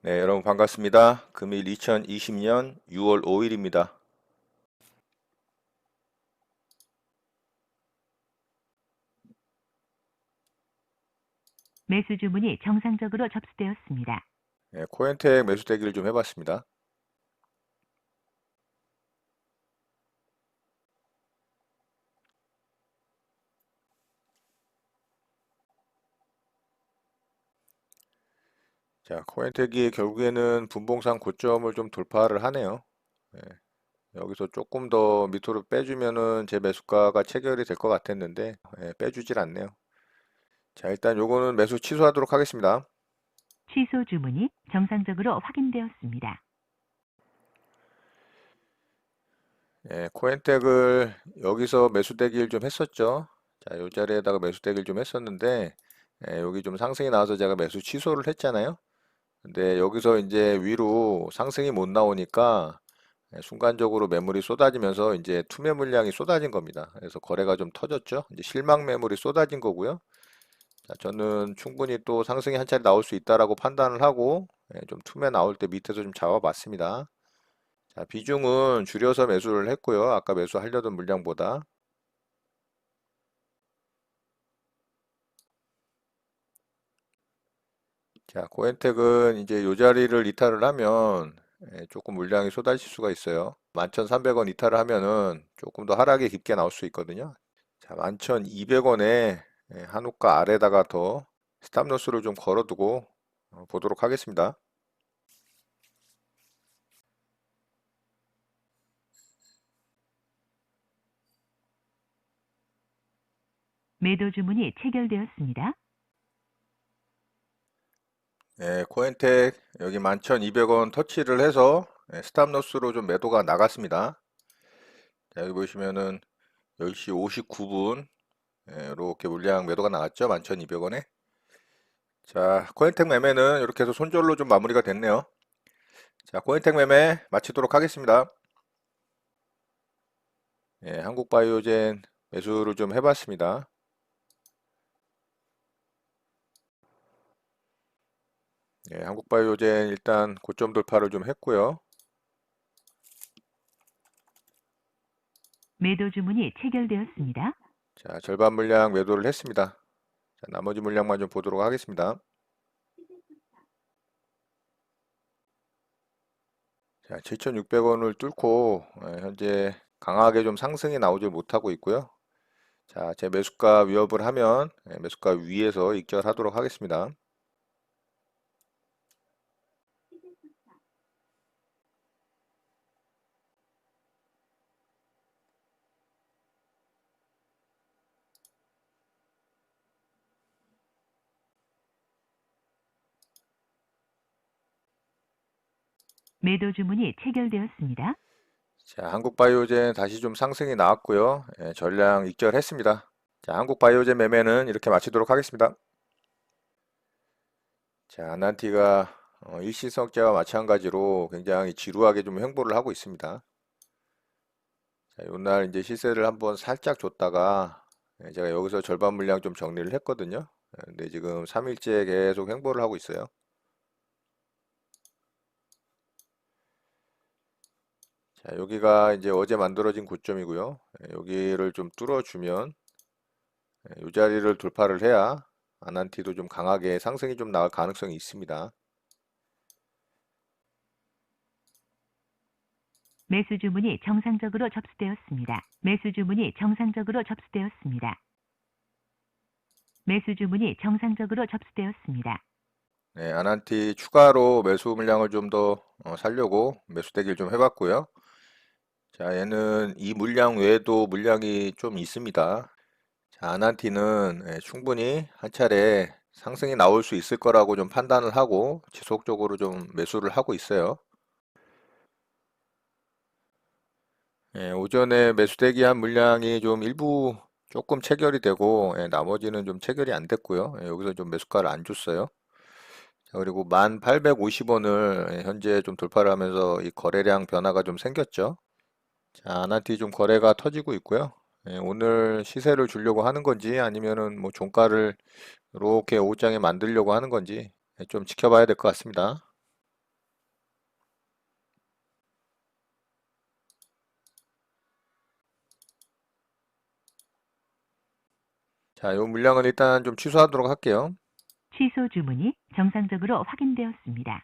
네, 여러분 반갑습니다. 금일 2020년 6월 5일입니다. 매수 주문이 정상적으로 접수되었습니다. 네, 코엔텍 매수 대기를 좀 해봤습니다. 자, 코엔텍이 결국에는 분봉상 고점을 좀 돌파를 하네요. 네, 여기서 조금 더 밑으로 빼주면은 제 매수가가 체결이 될 것 같았는데 빼주질 않네요. 자, 일단 요거는 매수 취소하도록 하겠습니다. 취소 주문이 정상적으로 확인되었습니다. 코엔텍을 여기서 매수 대기를 좀 했었죠. 자, 요 자리에다가 매수 대기를 좀 했었는데 여기 좀 상승이 나와서 제가 매수 취소를 했잖아요. 근데 여기서 이제 위로 상승이 못 나오니까 순간적으로 매물이 쏟아지면서 이제 투매 물량이 쏟아진 겁니다. 그래서 거래가 좀 터졌죠. 이제 실망 매물이 쏟아진 거고요. 자, 저는 충분히 또 상승이 한 차례 나올 수 있다라고 판단을 하고 좀 투매 나올 때 밑에서 좀 잡아봤습니다. 자, 비중은 줄여서 매수를 했고요. 아까 매수하려던 물량보다. 자, 코엔텍은 이제 요 자리를 이탈을 하면 조금 물량이 쏟아질 수가 있어요. 11,300원 이탈을 하면은 조금 더 하락이 깊게 나올 수 있거든요. 자, 11,200원에 한우가 아래다가 더 스탑로스를 좀 걸어두고 보도록 하겠습니다. 매도 주문이 체결되었습니다. 코엔텍 여기 11,200원 터치를 해서 스탑로스로 좀 매도가 나갔습니다. 자, 여기 보시면은 10시 59분 이렇게 물량 매도가 나왔죠. 11,200원에. 자, 코엔텍 매매는 이렇게 해서 손절로 좀 마무리가 됐네요. 자, 코엔텍 매매 마치도록 하겠습니다. 한국바이오젠 매수를 좀 해봤습니다. 한국바이오젠 일단 고점 돌파를 좀 했고요. 매도 주문이 체결되었습니다. 자, 절반 물량 매도를 했습니다. 자, 나머지 물량만 좀 보도록 하겠습니다. 자, 7,600원을 뚫고 현재 강하게 좀 상승이 나오지 못하고 있고요. 자, 제 매수가 위협을 하면 매수가 위에서 익절하도록 하겠습니다. 매도 주문이 체결되었습니다. 자, 한국바이오젠 다시 좀 상승이 나왔고요. 전량 익절했습니다. 자, 한국바이오젠 매매는 이렇게 마치도록 하겠습니다. 자, 아난티가 일시성제와 마찬가지로 굉장히 지루하게 좀 횡보를 하고 있습니다. 자, 요날 이제 시세를 한번 살짝 줬다가 제가 여기서 절반 물량 좀 정리를 했거든요. 근데 지금 3일째 계속 횡보를 하고 있어요. 자, 여기가 이제 어제 만들어진 고점이고요. 여기를 좀 뚫어주면 이 자리를 돌파를 해야 아난티도 좀 강하게 상승이 좀 나올 가능성이 있습니다. 매수 주문이 정상적으로 접수되었습니다. 매수 주문이 정상적으로 접수되었습니다. 매수 주문이 정상적으로 접수되었습니다. 네, 아난티 추가로 매수 물량을 좀 더 살려고 매수 대기를 좀 해봤고요. 자, 얘는 이 물량 외에도 물량이 좀 있습니다. 자, 아난티는 충분히 한 차례 상승이 나올 수 있을 거라고 좀 판단을 하고 지속적으로 좀 매수를 하고 있어요. 오전에 매수 대기한 물량이 좀 일부 조금 체결이 되고 나머지는 좀 체결이 안 됐고요. 여기서 좀 매수가를 안 줬어요. 자, 그리고 1850원을 현재 좀 돌파를 하면서 이 거래량 변화가 좀 생겼죠. 자, 아난티 좀 거래가 터지고 있고요. 오늘 시세를 주려고 하는 건지 아니면은 뭐 종가를 이렇게 오후장에 만들려고 하는 건지 좀 지켜봐야 될 것 같습니다. 자, 요 물량은 일단 좀 취소하도록 할게요. 취소 주문이 정상적으로 확인되었습니다.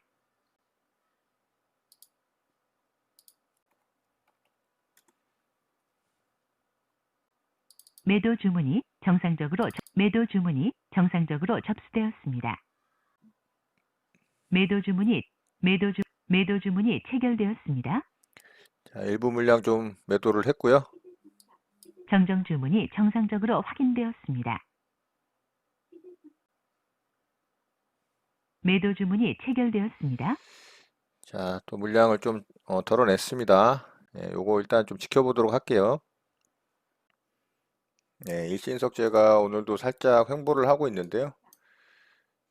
매도 주문이 매도 주문이 정상적으로 접수되었습니다. 매도 주문이 체결되었습니다. 자, 일부 물량 좀 매도를 했고요. 정정 주문이 정상적으로 확인되었습니다. 매도 주문이 체결되었습니다. 자, 또 물량을 좀 덜어냈습니다. 예, 요거 일단 좀 지켜보도록 할게요. 네, 일신석재가 오늘도 살짝 횡보를 하고 있는데요.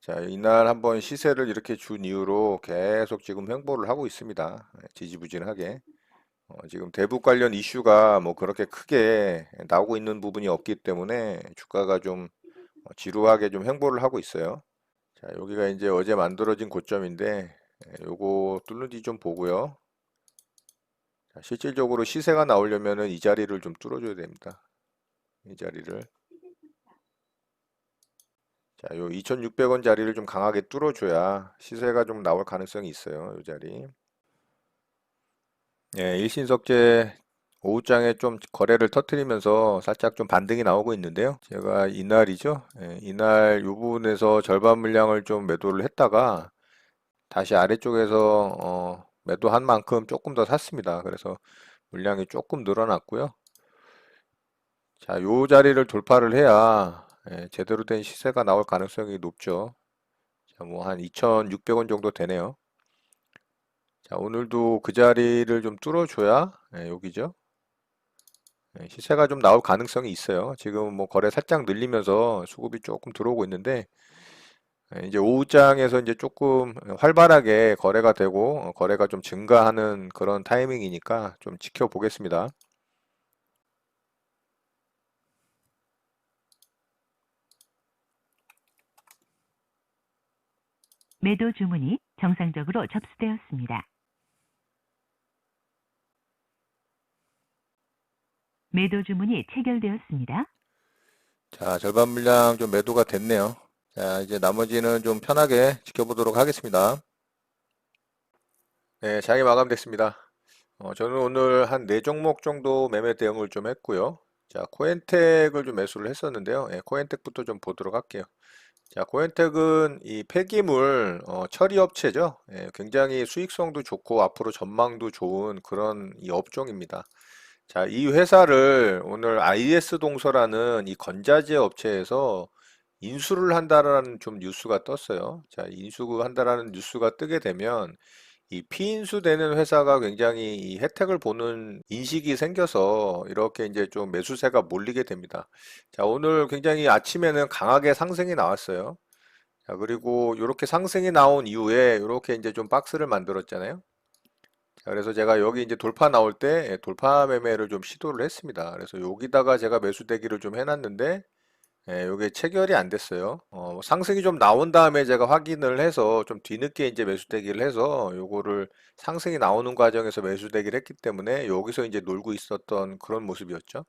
자, 이날 한번 시세를 이렇게 준 이후로 계속 지금 횡보를 하고 있습니다. 지지부진하게. 지금 대북 관련 이슈가 뭐 그렇게 크게 나오고 있는 부분이 없기 때문에 주가가 좀 지루하게 좀 횡보를 하고 있어요. 자, 여기가 이제 어제 만들어진 고점인데 요거 뚫는지 좀 보고요. 자, 실질적으로 시세가 나오려면은 이 자리를 좀 뚫어줘야 됩니다. 이 자리를. 자, 요 2,600원 자리를 좀 강하게 뚫어줘야 시세가 좀 나올 가능성이 있어요. 요 자리. 예, 일신석재 오후장에 좀 거래를 터트리면서 살짝 좀 반등이 나오고 있는데요. 제가 이날이죠. 예, 이날 요 부분에서 절반 물량을 좀 매도를 했다가 다시 아래쪽에서 매도한 만큼 조금 더 샀습니다. 그래서 물량이 조금 늘어났고요. 자, 요 자리를 돌파를 해야 제대로 된 시세가 나올 가능성이 높죠. 자, 뭐 한 2,600원 정도 되네요. 자, 오늘도 그 자리를 좀 뚫어줘야 여기죠. 시세가 좀 나올 가능성이 있어요. 지금 뭐 거래 살짝 늘리면서 수급이 조금 들어오고 있는데 이제 오후장에서 이제 조금 활발하게 거래가 되고 거래가 좀 증가하는 그런 타이밍이니까 좀 지켜보겠습니다. 매도 주문이 정상적으로 접수되었습니다. 매도 주문이 체결되었습니다. 자, 절반 물량 좀 매도가 됐네요. 자, 이제 나머지는 좀 편하게 지켜보도록 하겠습니다. 네, 장이 마감됐습니다. 저는 오늘 한 4종목 정도 매매 대응을 좀 했고요. 자, 코엔텍을 좀 매수를 했었는데요. 코엔텍부터 좀 보도록 할게요. 자, 코엔텍은 이 폐기물 처리 업체죠. 굉장히 수익성도 좋고 앞으로 전망도 좋은 그런 이 업종입니다. 자, 이 회사를 오늘 IS 동서라는 이 건자재 업체에서 인수를 한다라는 좀 뉴스가 떴어요. 자, 인수한다라는 뉴스가 뜨게 되면 이 피인수되는 회사가 굉장히 이 혜택을 보는 인식이 생겨서 이렇게 이제 좀 매수세가 몰리게 됩니다. 자, 오늘 굉장히 아침에는 강하게 상승이 나왔어요. 자, 그리고 이렇게 상승이 나온 이후에 이렇게 이제 좀 박스를 만들었잖아요. 자, 그래서 제가 여기 이제 돌파 나올 때 돌파 매매를 좀 시도를 했습니다. 그래서 여기다가 제가 매수 대기를 좀 해놨는데 요게 체결이 안 됐어요. 상승이 좀 나온 다음에 제가 확인을 해서 좀 뒤늦게 이제 매수 대기를 해서 요거를 상승이 나오는 과정에서 매수 대기를 했기 때문에 여기서 이제 놀고 있었던 그런 모습이었죠.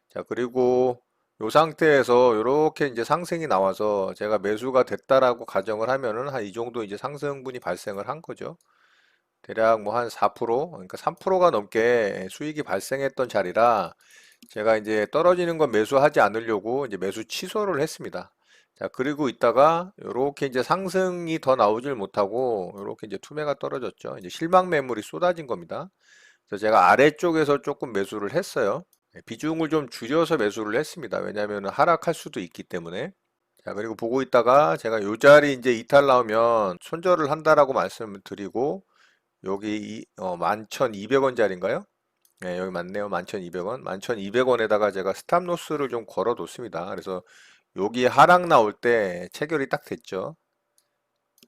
자, 그리고 요 상태에서 이렇게 이제 상승이 나와서 제가 매수가 됐다라고 가정을 하면은 한 이 정도 이제 상승분이 발생을 한 거죠. 대략 뭐 한 4%, 그러니까 3%가 넘게 수익이 발생했던 자리라 제가 이제 떨어지는 건 매수하지 않으려고 이제 매수 취소를 했습니다. 자, 그리고 있다가 이렇게 이제 상승이 더 나오질 못하고 이렇게 이제 투매가 떨어졌죠. 이제 실망 매물이 쏟아진 겁니다. 그래서 제가 아래쪽에서 조금 매수를 했어요. 비중을 좀 줄여서 매수를 했습니다. 왜냐하면 하락할 수도 있기 때문에. 자, 그리고 보고 있다가 제가 요 자리 이제 이탈 나오면 손절을 한다라고 말씀을 드리고 여기 11,200원짜리인가요? 네, 여기 맞네요. 11,200원. 11,200원에다가 제가 스탑로스를 좀 걸어뒀습니다. 그래서 여기 하락 나올 때 체결이 딱 됐죠.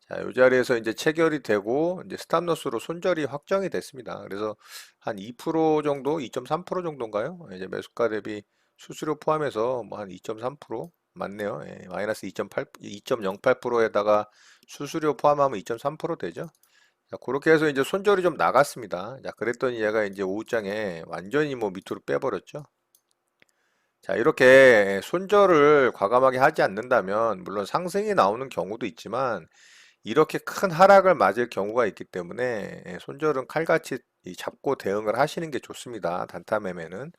자, 이 자리에서 이제 체결이 되고 이제 스탑로스로 손절이 확정이 됐습니다. 그래서 한 2% 정도, 2.3% 정도인가요? 이제 매수가 대비 수수료 포함해서 뭐 한 2.3% 맞네요. 마이너스 2.8, 2.08%에다가 수수료 포함하면 2.3% 되죠. 자, 그렇게 해서 이제 손절이 좀 나갔습니다. 자, 그랬더니 얘가 이제 오후장에 완전히 뭐 밑으로 빼버렸죠. 자, 이렇게 손절을 과감하게 하지 않는다면 물론 상승이 나오는 경우도 있지만 이렇게 큰 하락을 맞을 경우가 있기 때문에 손절은 칼같이 잡고 대응을 하시는 게 좋습니다. 단타 매매는.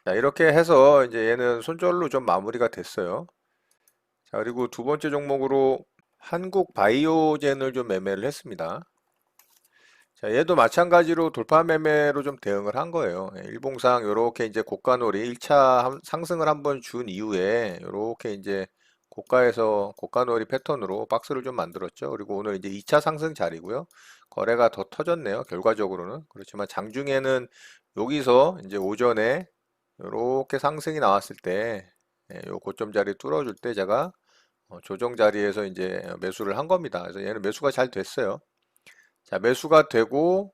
자, 이렇게 해서 이제 얘는 손절로 좀 마무리가 됐어요. 자, 그리고 두 번째 종목으로 한국 바이오젠을 좀 매매를 했습니다. 자, 얘도 마찬가지로 돌파 매매로 좀 대응을 한 거예요. 일봉상 이렇게 이제 고가놀이 1차 상승을 한번 준 이후에 이렇게 이제 고가에서 고가놀이 패턴으로 박스를 좀 만들었죠. 그리고 오늘 이제 2차 상승 자리고요. 거래가 더 터졌네요. 결과적으로는. 그렇지만 장중에는 여기서 이제 오전에 이렇게 상승이 나왔을 때 요 고점 자리 뚫어줄 때 제가 조정 자리에서 이제 매수를 한 겁니다. 그래서 얘는 매수가 잘 됐어요. 자, 매수가 되고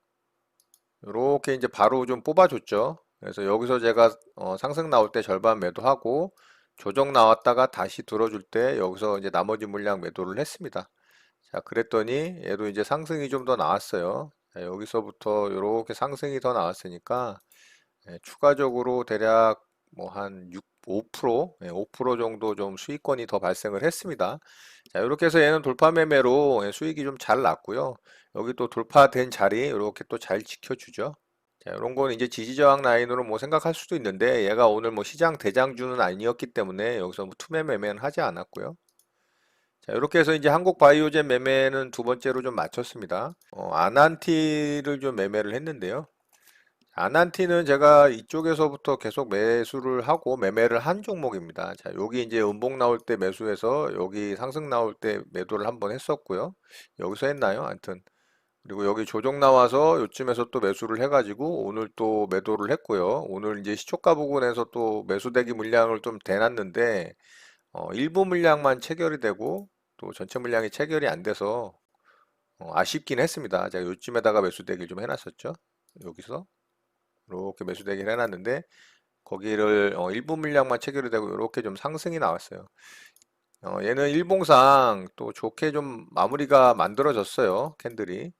이렇게 이제 바로 좀 뽑아줬죠. 그래서 여기서 제가 상승 나올 때 절반 매도하고 조정 나왔다가 다시 들어줄 때 여기서 이제 나머지 물량 매도를 했습니다. 자, 그랬더니 얘도 이제 상승이 좀 더 나왔어요. 자, 여기서부터 이렇게 상승이 더 나왔으니까 추가적으로 대략 뭐 한 6, 5%, 5% 정도 좀 수익권이 더 발생을 했습니다. 자, 이렇게 해서 얘는 돌파 매매로 수익이 좀 잘 났고요. 여기 또 돌파된 자리 이렇게 또 잘 지켜주죠. 자, 이런 건 이제 지지저항 라인으로 뭐 생각할 수도 있는데 얘가 오늘 뭐 시장 대장주는 아니었기 때문에 여기서 뭐 투매 매매는 하지 않았고요. 자, 이렇게 해서 이제 한국 바이오젠 매매는 두 번째로 좀 마쳤습니다. 아난티를 좀 매매를 했는데요. 아난티는 제가 이쪽에서부터 계속 매수를 하고 매매를 한 종목입니다. 자, 여기 이제 음봉 나올 때 매수해서 여기 상승 나올 때 매도를 한번 했었고요. 여기서 했나요? 아무튼. 그리고 여기 조정 나와서 요쯤에서 또 매수를 해가지고 오늘 또 매도를 했고요. 오늘 이제 시초가 부근에서 또 매수대기 물량을 좀 대놨는데 일부 물량만 체결이 되고 또 전체 물량이 체결이 안 돼서 아쉽긴 했습니다. 제가 요쯤에다가 매수대기를 좀 해놨었죠. 여기서. 이렇게 매수되긴 해놨는데 거기를 일부 물량만 체결이 되고 이렇게 좀 상승이 나왔어요. 얘는 일봉상 또 좋게 좀 마무리가 만들어졌어요. 캔들이.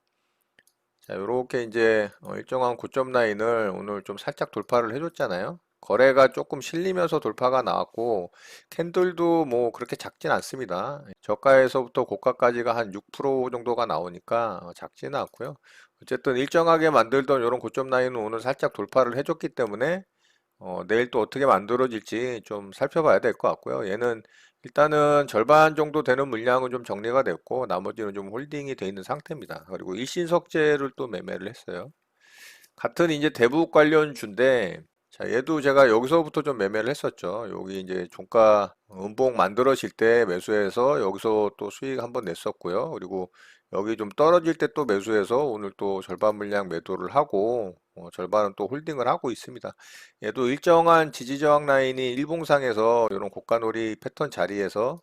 자, 이렇게 이제 일정한 고점 라인을 오늘 좀 살짝 돌파를 해줬잖아요. 거래가 조금 실리면서 돌파가 나왔고 캔들도 뭐 그렇게 작진 않습니다. 저가에서부터 고가까지가 한 6% 정도가 나오니까 작지는 않고요. 어쨌든 일정하게 만들던 이런 고점 라인은 오늘 살짝 돌파를 해줬기 때문에 내일 또 어떻게 만들어질지 좀 살펴봐야 될 것 같고요. 얘는 일단은 절반 정도 되는 물량은 좀 정리가 됐고 나머지는 좀 홀딩이 돼 있는 상태입니다. 그리고 일신석재를 또 매매를 했어요. 같은 이제 대북 관련주인데 자, 얘도 제가 여기서부터 좀 매매를 했었죠. 여기 이제 종가 음봉 만들어질 때 매수해서 여기서 또 수익 한번 냈었고요. 그리고 여기 좀 떨어질 때 또 매수해서 오늘 또 절반 물량 매도를 하고 절반은 또 홀딩을 하고 있습니다. 얘도 일정한 지지 저항 라인이 일봉상에서 이런 고가놀이 패턴 자리에서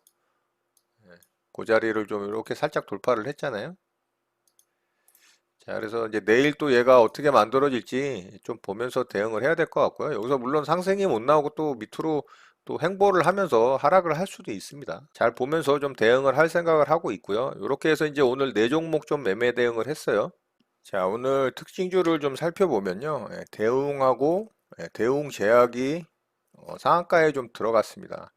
그 자리를 좀 이렇게 살짝 돌파를 했잖아요. 자, 그래서 이제 내일 또 얘가 어떻게 만들어질지 좀 보면서 대응을 해야 될 것 같고요. 여기서 물론 상승이 못 나오고 또 밑으로 또 횡보를 하면서 하락을 할 수도 있습니다. 잘 보면서 좀 대응을 할 생각을 하고 있고요. 이렇게 해서 이제 오늘 네 종목 좀 매매 대응을 했어요. 자, 오늘 특징주를 좀 살펴보면요. 대웅하고 대웅 제약이 상한가에 좀 들어갔습니다.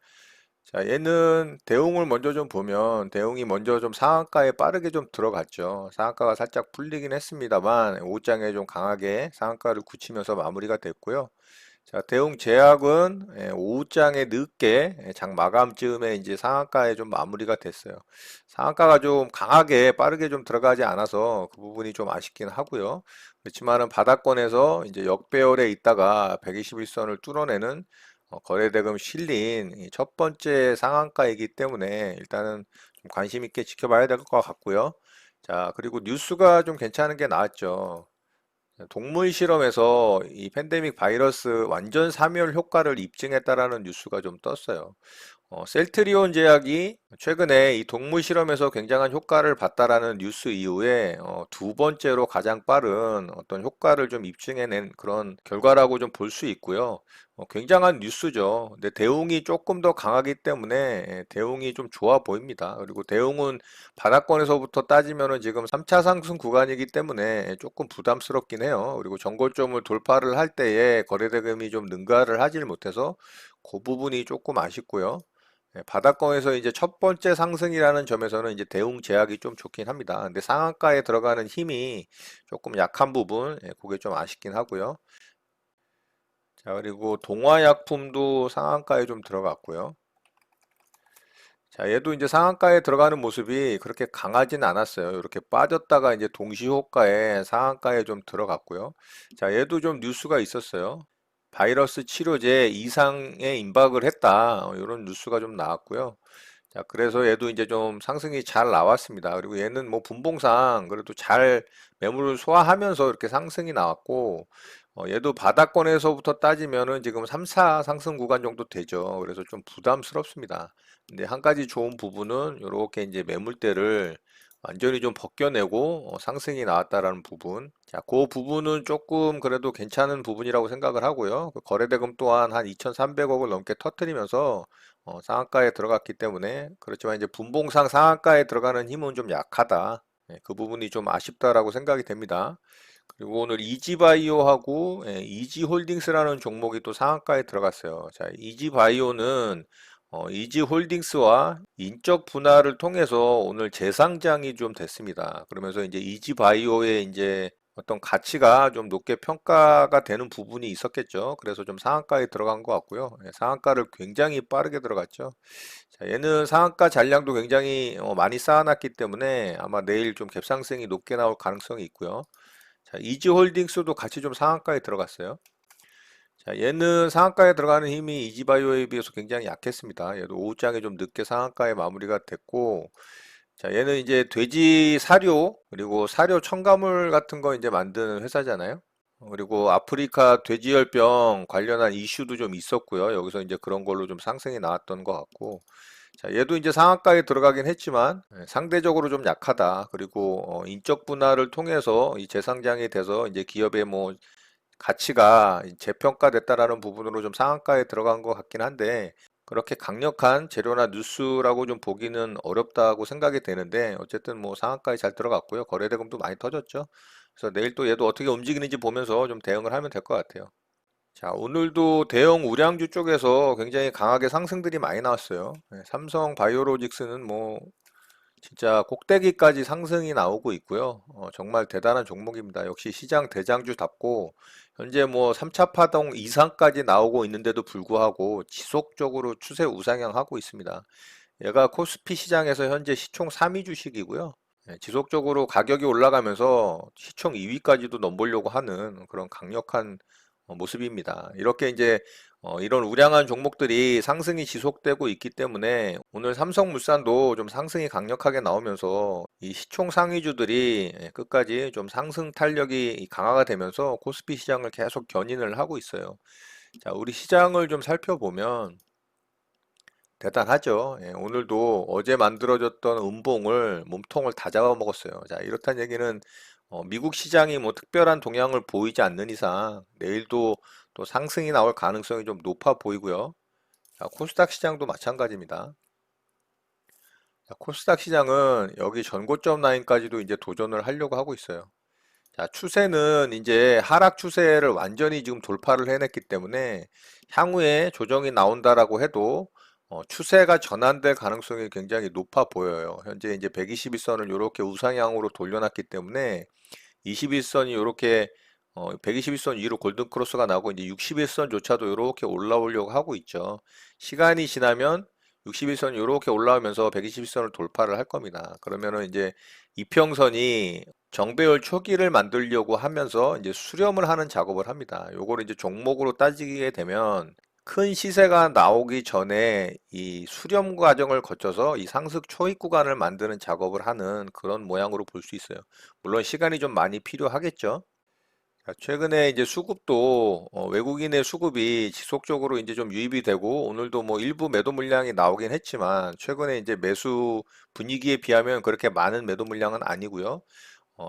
자, 얘는 대웅을 먼저 좀 보면 대웅이 먼저 좀 상한가에 빠르게 좀 들어갔죠. 상한가가 살짝 풀리긴 했습니다만 오후장에 좀 강하게 상한가를 굳히면서 마무리가 됐고요. 자, 대웅 제약은 오후장에 늦게 장 마감쯤에 이제 상한가에 좀 마무리가 됐어요. 상한가가 좀 강하게 빠르게 좀 들어가지 않아서 그 부분이 좀 아쉽긴 하고요. 그렇지만은 바닥권에서 이제 역배열에 있다가 121선을 뚫어내는 거래대금 실린 이첫 번째 상한가이기 때문에 일단은 좀 관심 있게 지켜봐야 될 것 같고요. 자, 그리고 뉴스가 좀 괜찮은 게 나왔죠. 동물 실험에서 이 팬데믹 바이러스 완전 사멸 효과를 입증했다라는 뉴스가 좀 떴어요. 셀트리온 제약이 최근에 이 동물 실험에서 굉장한 효과를 봤다라는 뉴스 이후에 두 번째로 가장 빠른 어떤 효과를 좀 입증해낸 그런 결과라고 좀 볼 수 있고요. 굉장한 뉴스죠. 근데 대웅이 조금 더 강하기 때문에 대웅이 좀 좋아 보입니다. 그리고 대웅은 바닥권에서부터 따지면은 지금 3차 상승 구간이기 때문에 조금 부담스럽긴 해요. 그리고 정고점을 돌파를 할 때에 거래대금이 좀 능가를 하질 못해서 그 부분이 조금 아쉽고요. 바닥권에서 이제 첫 번째 상승이라는 점에서는 이제 대응 제약이 좀 좋긴 합니다. 근데 상한가에 들어가는 힘이 조금 약한 부분, 그게 좀 아쉽긴 하고요. 자, 그리고 동화약품도 상한가에 좀 들어갔고요. 자, 얘도 이제 상한가에 들어가는 모습이 그렇게 강하진 않았어요. 이렇게 빠졌다가 이제 동시호가에 상한가에 좀 들어갔고요. 자, 얘도 좀 뉴스가 있었어요. 바이러스 치료제 이상의 임박을 했다. 이런 뉴스가 좀 나왔고요. 자, 그래서 얘도 이제 좀 상승이 잘 나왔습니다. 그리고 얘는 뭐 분봉상 그래도 잘 매물을 소화하면서 이렇게 상승이 나왔고, 얘도 바닥권에서부터 따지면은 지금 3, 4 상승 구간 정도 되죠. 그래서 좀 부담스럽습니다. 근데 한 가지 좋은 부분은 이렇게 이제 매물대를 완전히 좀 벗겨내고 상승이 나왔다라는 부분. 자, 그 부분은 조금 그래도 괜찮은 부분이라고 생각을 하고요. 그 거래대금 또한 한 2,300억을 넘게 터뜨리면서 상한가에 들어갔기 때문에 그렇지만 이제 분봉상 상한가에 들어가는 힘은 좀 약하다. 그 부분이 좀 아쉽다라고 생각이 됩니다. 그리고 오늘 이지바이오하고 이지홀딩스라는 종목이 또 상한가에 들어갔어요. 자, 이지바이오는 이지홀딩스와 인적 분할을 통해서 오늘 재상장이 좀 됐습니다. 그러면서 이제 이지바이오의 이제 어떤 가치가 좀 높게 평가가 되는 부분이 있었겠죠. 그래서 좀 상한가에 들어간 것 같고요. 상한가를 굉장히 빠르게 들어갔죠. 자, 얘는 상한가 잔량도 굉장히 많이 쌓아놨기 때문에 아마 내일 좀 갭상승이 높게 나올 가능성이 있고요. 자, 이지홀딩스도 같이 좀 상한가에 들어갔어요. 자, 얘는 상한가에 들어가는 힘이 이지바이오에 비해서 굉장히 약했습니다. 얘도 오후장에 좀 늦게 상한가에 마무리가 됐고, 자, 얘는 이제 돼지 사료, 그리고 사료 첨가물 같은 거 이제 만드는 회사잖아요. 그리고 아프리카 돼지열병 관련한 이슈도 좀 있었고요. 여기서 이제 그런 걸로 좀 상승이 나왔던 것 같고, 자, 얘도 이제 상한가에 들어가긴 했지만 상대적으로 좀 약하다. 그리고 인적 분할을 통해서 이 재상장이 돼서 이제 기업의 뭐 가치가 재평가됐다라는 부분으로 좀 상한가에 들어간 것 같긴 한데 그렇게 강력한 재료나 뉴스라고 좀 보기는 어렵다고 생각이 되는데 어쨌든 뭐 상한가에 잘 들어갔고요. 거래대금도 많이 터졌죠. 그래서 내일 또 얘도 어떻게 움직이는지 보면서 좀 대응을 하면 될 것 같아요. 자, 오늘도 대형 우량주 쪽에서 굉장히 강하게 상승들이 많이 나왔어요. 삼성 바이오로직스는 뭐 진짜 꼭대기까지 상승이 나오고 있고요. 정말 대단한 종목입니다. 역시 시장 대장주답고 현재 뭐 3차 파동 이상까지 나오고 있는데도 불구하고 지속적으로 추세 우상향하고 있습니다. 얘가 코스피 시장에서 현재 시총 3위 주식이고요. 지속적으로 가격이 올라가면서 시총 2위까지도 넘보려고 하는 그런 강력한 모습입니다. 이렇게 이제 이런 우량한 종목들이 상승이 지속되고 있기 때문에 오늘 삼성물산도 좀 상승이 강력하게 나오면서 이 시총 상위주들이 끝까지 좀 상승 탄력이 강화가 되면서 코스피 시장을 계속 견인을 하고 있어요. 자, 우리 시장을 좀 살펴보면 대단하죠. 오늘도 어제 만들어졌던 음봉을 몸통을 다 잡아먹었어요. 자, 이렇다는 얘기는 미국 시장이 뭐 특별한 동향을 보이지 않는 이상 내일도 또 상승이 나올 가능성이 좀 높아 보이고요. 자, 코스닥 시장도 마찬가지입니다. 자, 코스닥 시장은 여기 전고점 라인까지도 이제 도전을 하려고 하고 있어요. 자, 추세는 이제 하락 추세를 완전히 지금 돌파를 해냈기 때문에 향후에 조정이 나온다라고 해도 추세가 전환될 가능성이 굉장히 높아 보여요. 현재 이제 121선을 이렇게 우상향으로 돌려놨기 때문에 21선이 이렇게 121선 위로 골든 크로스가 나고 이제 61선조차도 이렇게 올라오려고 하고 있죠. 시간이 지나면 61선이 이렇게 올라오면서 121선을 돌파를 할 겁니다. 그러면은 이제 이평선이 정배열 초기를 만들려고 하면서 이제 수렴을 하는 작업을 합니다. 요거를 이제 종목으로 따지게 되면 큰 시세가 나오기 전에 이 수렴 과정을 거쳐서 이 상승 초입 구간을 만드는 작업을 하는 그런 모양으로 볼 수 있어요. 물론 시간이 좀 많이 필요하겠죠. 자, 최근에 이제 수급도 외국인의 수급이 지속적으로 이제 좀 유입이 되고 오늘도 뭐 일부 매도 물량이 나오긴 했지만 최근에 이제 매수 분위기에 비하면 그렇게 많은 매도 물량은 아니고요.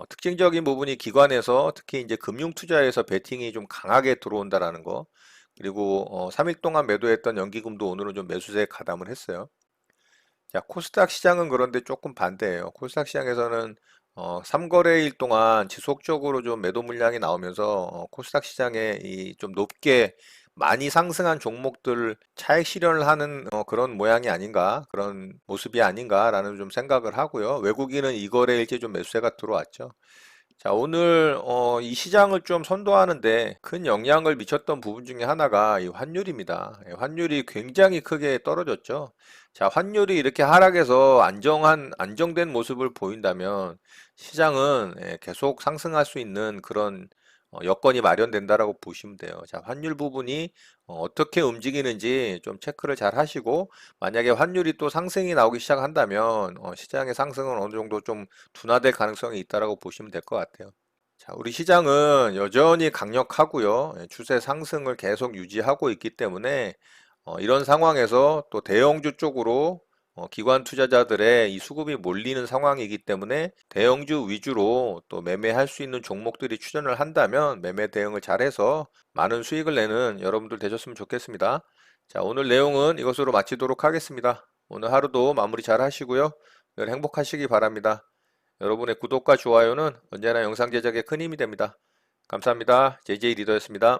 특징적인 부분이 기관에서 특히 이제 금융 투자에서 베팅이 좀 강하게 들어온다라는 거. 그리고 3일 동안 매도했던 연기금도 오늘은 좀 매수세에 가담을 했어요. 자, 코스닥 시장은 그런데 조금 반대예요. 코스닥 시장에서는 3거래일 동안 지속적으로 좀 매도 물량이 나오면서 코스닥 시장에 이 좀 높게 많이 상승한 종목들 차익 실현을 하는 그런 모양이 아닌가, 그런 모습이 아닌가라는 좀 생각을 하고요. 외국인은 이 거래일 때 좀 매수세가 들어왔죠. 자, 오늘 이 시장을 좀 선도하는데 큰 영향을 미쳤던 부분 중에 하나가 이 환율입니다. 예, 환율이 굉장히 크게 떨어졌죠. 자, 환율이 이렇게 하락해서 안정된 모습을 보인다면 시장은 계속 상승할 수 있는 그런 여건이 마련된다라고 보시면 돼요. 자, 환율 부분이 어떻게 움직이는지 좀 체크를 잘 하시고, 만약에 환율이 또 상승이 나오기 시작한다면 시장의 상승은 어느 정도 좀 둔화될 가능성이 있다라고 보시면 될 것 같아요. 자, 우리 시장은 여전히 강력하고요. 추세 상승을 계속 유지하고 있기 때문에 이런 상황에서 또 대형주 쪽으로 기관 투자자들의 이 수급이 몰리는 상황이기 때문에 대형주 위주로 또 매매할 수 있는 종목들이 출현을 한다면 매매 대응을 잘해서 많은 수익을 내는 여러분들 되셨으면 좋겠습니다. 자, 오늘 내용은 이것으로 마치도록 하겠습니다. 오늘 하루도 마무리 잘 하시고요. 늘 행복하시기 바랍니다. 여러분의 구독과 좋아요는 언제나 영상 제작에 큰 힘이 됩니다. 감사합니다. JJ 리더였습니다.